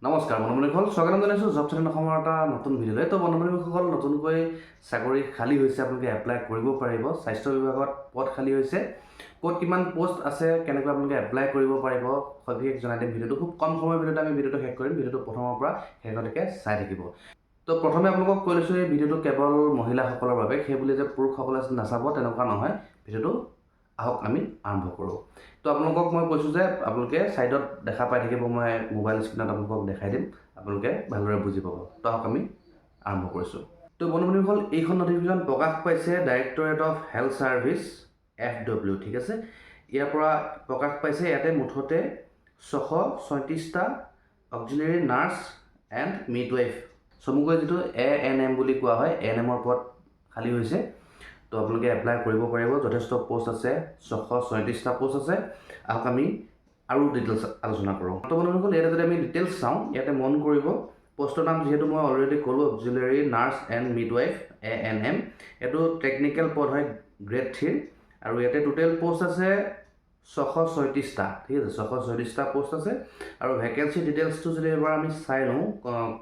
নমস্কাৰ বন্ধুসকল, স্বাগতম জনাইছোঁ জব চেনেল অসমৰ এটা নতুন ভিডিঅ'লৈ। তো বন্ধুসকল, নতুনকৈ চাকৰি খালী হৈছে, আপোনালোকে এপ্লাই কৰিব পাৰিব। স্বাস্থ্য বিভাগত পদ খালী হৈছে, ক'ত কিমান পোষ্ট আছে, কেনেকৈ আপোনালোকে এপ্লাই কৰিব পাৰিব সবিশেষ জনাই দিম। ভিডিঅ'টো খুব কম সময়ৰ ভিতৰতে আমি ভিডিঅ'টো শেষ কৰিম। ভিডিঅ'টো প্ৰথমৰ পৰা শেষলৈকে চাই থাকিব। তো প্ৰথমে আপোনালোকক কৈ লৈছোঁ, এই ভিডিঅ'টো কেৱল মহিলাসকলৰ বাবে, সেইবুলি যে পুৰুষসকলে নাচাব তেনেকুৱা নহয়। ভিডিঅ'টো আহক আমি আৰম্ভ কৰোঁ। তো আপোনালোকক মই কৈছোঁ যে আপোনালোকে ছাইডত দেখা পাই থাকিব, মই মোবাইল স্ক্ৰীণত আপোনালোকক দেখাই দিম, আপোনালোকে ভালদৰে বুজি পাব। তো আহক আমি আৰম্ভ কৰিছোঁ। তো বন্ধুসকল, এইখন নটিফিকেশ্যন প্ৰকাশ পাইছে directorate of health service FW, ঠিক আছে। ইয়াৰ পৰা প্ৰকাশ পাইছে, ইয়াতে মুঠতে 636টা অক্সিলিয়াৰী নাৰ্ছ এণ্ড মিডৱাইফ, চমুকৈ যিটো ANM বুলি কোৱা হয়, ANMৰ পদ খালী হৈছে। তো আপোনালোকে এপ্লাই কৰিব পাৰিব। যথেষ্ট পোষ্ট আছে, 636টা পোষ্ট আছে। আহক আমি আৰু ডিটেইলছ আলোচনা কৰোঁ। তো বন্ধুসকল, ইয়াতে যদি আমি ডিটেইলছ চাওঁ, ইয়াতে মন কৰিব, পোষ্টৰ নাম যিহেতু মই অলৰেডি ক'লোঁ, auxiliary nurse and midwife ANM। এইটো টেকনিকেল পদ হয়, গ্ৰেড 3, আৰু ইয়াতে টোটেল পোষ্ট আছে 636টা, ঠিক আছে। 636টা পোষ্ট আছে। আৰু ভেকেঞ্চি ডিটেইলছটো যদি এবাৰ আমি চাই লওঁ,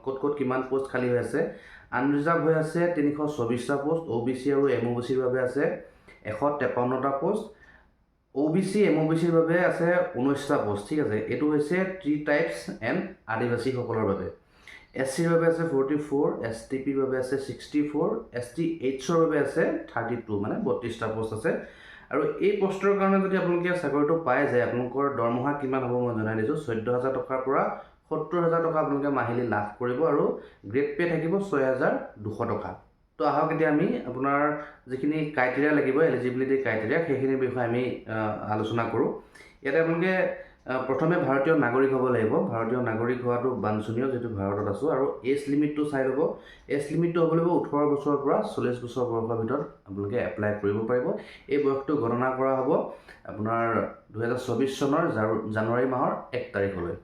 ক'ত ক'ত কিমান পোষ্ট খালী হৈ আছে। আনৰিজাৰ্ভ হৈ আছে 324টা পোষ্ট। OBC আৰু MOBCৰ বাবে আছে 153টা পোষ্ট। OBC MOBCৰ বাবে আছে 19টা পোষ্ট, ঠিক আছে। এইটো হৈছে 3 টাইপছ এণ্ড আদিবাসীসকলৰ বাবে। SCৰ বাবে আছে 44, STPৰ বাবে আছে 64, STHৰ বাবে আছে 32, মানে 32টা পোষ্ট আছে। আৰু এই পোষ্টৰ কাৰণে যদি আপোনালোকে চাকৰিটো পাই যায়, আপোনালোকৰ দৰমহা কিমান হ'ব মই জনাই দিছোঁ। 14,000 টকাৰ পৰা 70,000 টকা আপোনালোকে মাহিলী লাভ কৰিব, আৰু গ্ৰেড পে থাকিব 6,200 টকা। তো আহক এতিয়া আমি আপোনাৰ যিখিনি ক্ৰাইটেৰিয়া লাগিব, এলিজিবিলিটি ক্ৰাইটেৰিয়া, সেইখিনিৰ বিষয়ে আমি আলোচনা কৰোঁ। ইয়াতে আপোনালোকে প্ৰথমে ভাৰতীয় নাগৰিক হ'ব লাগিব। ভাৰতীয় নাগৰিক হোৱাটো বাঞ্ছনীয়, যিহেতু ভাৰতত আছোঁ। আৰু এজ লিমিটটো চাই ল'ব। এজ লিমিটটো হ'ব লাগিব 18 বছৰৰ পৰা 40 বছৰ বয়সৰ ভিতৰত আপোনালোকে এপ্লাই কৰিব পাৰিব। এই বয়সটো গণনা কৰা হ'ব আপোনাৰ 2024 চনৰ জানুৱাৰী মাহৰ 1 তাৰিখলৈ।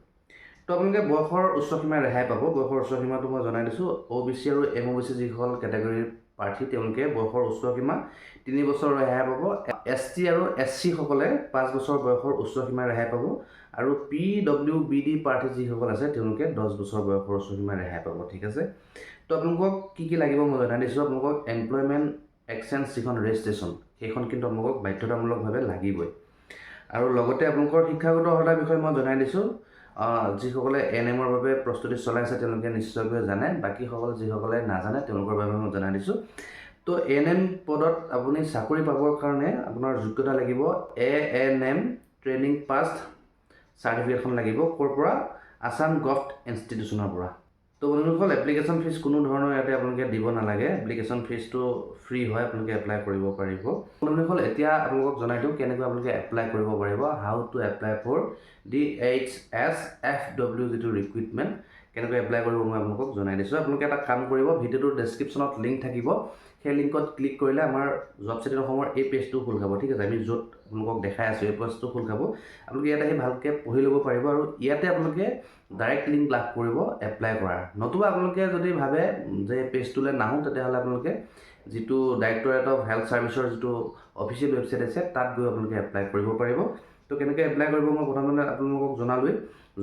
তো আপোনালোকে বয়সৰ উচ্চসীমা ৰেহাই পাব। বয়সৰ উচ্চসীমাটো মই জনাই দিছোঁ। OBC আৰু MOBC যিসকল কেটেগৰীৰ প্ৰাৰ্থী, তেওঁলোকে বয়সৰ উচ্চসীমা 3 বছৰ ৰেহাই পাব। ST আৰু SC সকলে 5 বছৰ বয়সৰ উচ্চসীমা ৰেহাই পাব। আৰু PWBD প্ৰাৰ্থী যিসকল আছে, তেওঁলোকে 10 বছৰ বয়সৰ উচ্চসীমা ৰেহাই পাব, ঠিক আছে। তো আপোনালোকক কি কি লাগিব মই জনাই দিছোঁ। আপোনালোকক এমপ্লয়মেণ্ট এক্সচেঞ্জ যিখন ৰেজিষ্ট্ৰেশ্যন, সেইখন কিন্তু আপোনালোকক বাধ্যতামূলকভাৱে লাগিবই। আৰু লগতে আপোনালোকৰ শিক্ষাগত অৰ্হতাৰ বিষয়ে মই জনাই দিছোঁ। যিসকলে ANMৰ বাবে প্ৰস্তুতি চলাইছে, তেওঁলোকে নিশ্চয়কৈ জানে। বাকীসকল যিসকলে নাজানে, তেওঁলোকৰ বাবে মই জনাই দিছোঁ। তো ANM পদত আপুনি চাকৰি পাবৰ কাৰণে আপোনাৰ যোগ্যতা লাগিব ANM ট্ৰেইনিং পাছ চাৰ্টিফিকেটখন লাগিব। ক'ৰ পৰা? আছাম গভৰ্ণমেণ্ট ইনষ্টিটিউশ্যনৰ পৰা। তো বন্ধুসকল, এপ্লিকেশ্যন ফিজ কোনো ধৰণৰ ইয়াতে আপোনালোকে দিব নালাগে। এপ্লিকেশ্যন ফিজটো ফ্ৰী হয়, আপোনালোকে এপ্লাই কৰিব পাৰিব। বন্ধুসকল, এতিয়া আপোনালোকক জনাই দিওঁ কেনেকৈ আপোনালোকে এপ্লাই কৰিব পাৰিব। How to apply for DHSFW যিটো ৰিক্ৰুইটমেণ্ট, কেনেকৈ এপ্লাই কৰিব মই আপোনালোকক জনাই দিছোঁ। আপোনালোকে এটা কাম কৰিব, ভিডিঅ'টোৰ ডেছক্ৰিপশ্যনত লিংক থাকিব। সেই লিংকত ক্লিক কৰিলে আমাৰ জব চেনেল অসমৰ এই পেজটো খোল খাব, ঠিক আছে। আমি য'ত আপোনালোকক দেখাই আছোঁ, এই পেজটো খোল খাব। আপোনালোকে ইয়াতে আহি ভালকৈ পঢ়ি ল'ব পাৰিব, আৰু ইয়াতে আপোনালোকে ডাইৰেক্ট লিংক লাভ কৰিব এপ্লাই কৰাৰ। নতুবা আপোনালোকে যদি ভাবে যে পেজটোলৈ নাহোঁ, তেতিয়াহ'লে আপোনালোকে যিটো ডাইৰেক্টৰেট অফ হেল্থ ছাৰ্ভিচৰ যিটো অফিচিয়েল ৱেবছাইট আছে, তাত গৈ আপোনালোকে এপ্লাই কৰিব পাৰিব। তো কেনেকৈ এপ্লাই কৰিব মই প্ৰথমতে আপোনালোকক জনালোৱেই।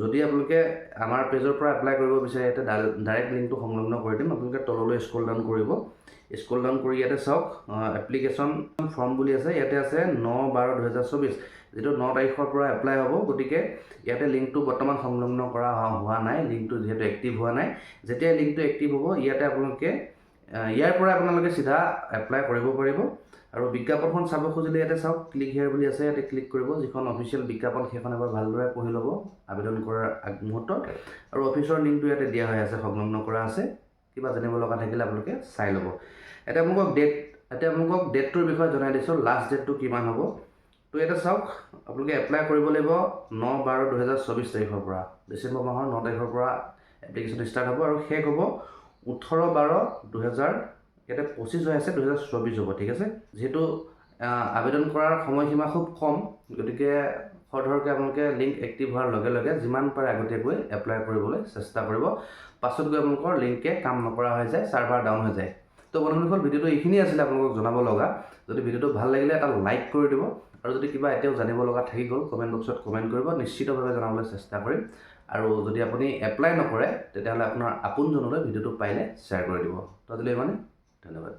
যদি আপোনালোকে আমাৰ পেজৰ পৰা এপ্লাই কৰিব বিচাৰে, ইয়াতে ডাইৰেক্ট লিংকটো সংলগ্ন কৰি দিম। আপোনালোকে তললৈ স্ক্ৰল ডাউন কৰিব। স্ক্ৰল ডাউন কৰি ইয়াতে চাওক, এপ্লিকেশ্যন ফৰ্ম বুলি আছে। ইয়াতে আছে 9/12/2024, যিটো 9 তাৰিখৰ পৰা এপ্লাই হ'ব। গতিকে ইয়াতে লিংকটো বৰ্তমান সংলগ্ন কৰা হোৱা নাই, লিংকটো যিহেতু এক্টিভ হোৱা নাই। যেতিয়া লিংকটো এক্টিভ হ'ব, ইয়াতে আপোনালোকে ইয়াৰ পৰা আপোনালোকে চিধা এপ্লাই কৰিব পাৰিব। আৰু বিজ্ঞাপনখন চাব খুজিলে ইয়াতে চাওক, ক্লিক হিয়াৰ বুলি আছে, ইয়াতে ক্লিক কৰিব। যিখন অফিচিয়েল বিজ্ঞাপন, সেইখন এবাৰ ভালদৰে পঢ়ি ল'ব আবেদন কৰাৰ আগমুহূৰ্তত। আৰু অফিচৰ লিংকটো ইয়াতে দিয়া হৈ আছে, সংলগ্ন কৰা আছে। কিবা জানিব লগা থাকিলে আপোনালোকে চাই ল'ব। এতিয়া আপোনালোকক ডেটটোৰ বিষয়ে জনাই দিছোঁ, লাষ্ট ডেটটো কিমান হ'ব। তো ইয়াতে চাওক, আপোনালোকে এপ্লাই কৰিব লাগিব 9/12/2024 তাৰিখৰ পৰা। ডিচেম্বৰ মাহৰ 9 তাৰিখৰ পৰা এপ্লিকেশ্যন ষ্টাৰ্ট হ'ব, আৰু শেষ হ'ব 18/12/2000, ইয়াতে 25 হৈ আছে, 2024 হ'ব, ঠিক আছে। যিহেতু আবেদন কৰাৰ সময়সীমা খুব কম, গতিকে খৰধৰকৈ আপোনালোকে লিংক এক্টিভ হোৱাৰ লগে লগে যিমান পাৰে আগতীয়াকৈ এপ্লাই কৰিবলৈ চেষ্টা কৰিব। পাছত গৈ আপোনালোকৰ লিংকে কাম নকৰা হৈ যায়, ছাৰ্ভাৰ ডাউন হৈ যায়। তো বন্ধুসকল, ভিডিঅ'টো এইখিনি আছিলে আপোনালোকক জনাব লগা। যদি ভিডিঅ'টো ভাল লাগিলে এটা লাইক কৰি দিব, আৰু যদি কিবা এতিয়াও জানিব লগা থাকি গ'ল, কমেণ্ট বক্সত কমেণ্ট কৰিব, নিশ্চিতভাৱে জনাবলৈ চেষ্টা কৰিম। আৰু যদি আপুনি এপ্লাই নকৰে তেতিয়াহ'লে আপোনাৰ আপোনজনলৈ ভিডিঅ'টো পাৰিলে শ্বেয়াৰ কৰি দিব। তো আজিলৈ ইমানেই, ধন্যবাদ।